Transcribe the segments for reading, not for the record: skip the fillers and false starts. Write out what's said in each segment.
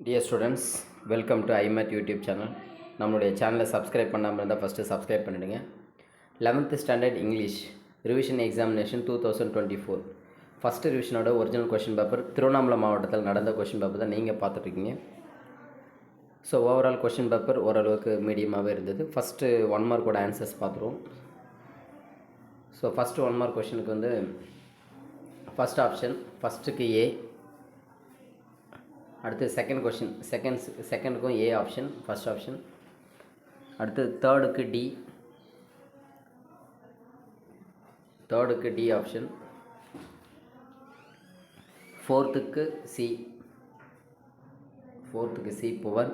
Dear students, welcome to iMath YouTube channel. நம்மளுடைய சேனலை subscribe பண்ணாமல் இருந்தால் ஃபஸ்ட்டு சப்ஸ்கிரைப் பண்ணிடுங்க. 11th standard English revision examination 2024 first ரிவிஷனோட ஒரிஜினல் கொஷின் பேப்பர் திருவண்ணாமலை மாவட்டத்தில் நடந்த கொஷின் பேப்பர் தான் நீங்கள் பார்த்துட்ருக்கீங்க. ஸோ ஓவரால் கொஷின் பேப்பர் ஓரளவுக்கு மீடியமாகவே இருந்தது. ஃபஸ்ட்டு 1 மார்க்கோட ஆன்சர்ஸ் பார்த்துருவோம். ஸோ ஃபஸ்ட்டு 1 மார்க் கொஷினுக்கு வந்து ஃபஸ்ட் ஆப்ஷன் ஃபஸ்ட்டுக்கு ஏ, அடுத்து செகண்ட் கொஷின் செகண்டுக்கும் ஏ ஆப்ஷன் ஃபஸ்ட் ஆப்ஷன், அடுத்து தேர்டுக்கு டி ஆப்ஷன், ஃபோர்த்துக்கு சி புவர்,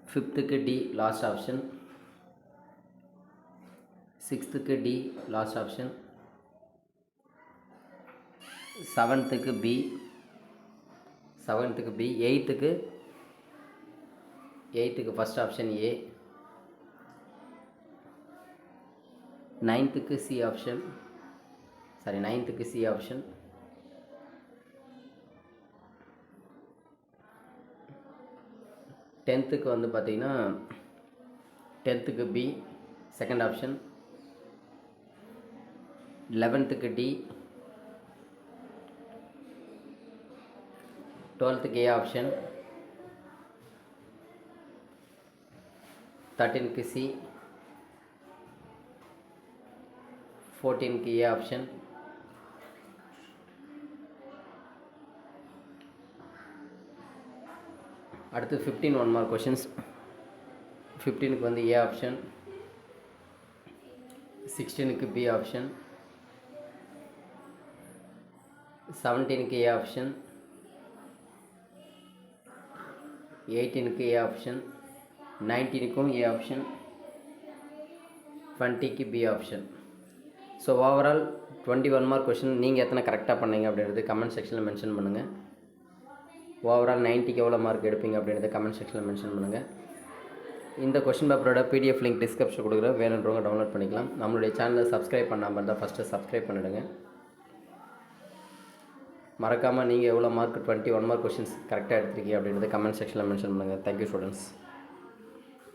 ஃபிஃப்த்துக்கு டி லாஸ்ட் ஆப்ஷன், சிக்ஸ்த்துக்கு டி லாஸ்ட் ஆப்ஷன், செவன்த்துக்கு பி, எயித்துக்கு ஃபஸ்ட் ஆப்ஷன் ஏ, நைன்த்துக்கு சி ஆப்ஷன், டென்த்துக்கு வந்து பார்த்திங்கன்னா டென்த்துக்கு பி செகண்ட் ஆப்ஷன், 11த்துக்கு டி, 12த்துக்கு ஏ ஆப்ஷன், 13க்கு சி, 14க்கு ஏ ஆப்ஷன், அடுத்து 15 1 மார்க் கொஷின்ஸ். 15க்கு வந்து ஏ ஆப்ஷன், 16க்கு பி ஆப்ஷன், 17க்கு ஏ ஆப்ஷன், 18க்கு ஏ ஆப்ஷன், 19க்கும் ஏ ஆப்ஷன், 20க்கு B option. So overall 21 mark question நீங்கள் எத்தனை கரெக்டாக பண்ணீங்க அப்படின்றது கமெண்ட் செக்ஷனில் மென்ஷன் பண்ணுங்கள். ஓவரால் 90க்கு எவ்வளோ மார்க் எடுப்பீங்க அப்படின்றத கமெண்ட் செக்ஷனில் மென்ஷன் பண்ணுங்கள். இந்த கொஷின் பேப்பரோட பிடிஎஃப் லிங்க் டிஸ்கிரிப்ஷன் கொடுக்குறேன், வேணுன்றவங்க டவுன்லோட் பண்ணிக்கலாம். நம்மளுடைய சேனலை சப்ஸ்கிரைப் பண்ணாமல் இருந்தால் ஃபஸ்ட்டு சப்ஸ்கிரைப் பண்ணிவிடுங்க. மறக்காமல் நீங்கள் எவ்வளோ மார்க் 21 மார்க் கொஷின்ஸ் கரெக்டாக எடுத்துருக்கீங்க அப்படின்றத கமெண்ட் செக்ஷனில் மென்ஷன் பண்ணுங்கள். Thank you students.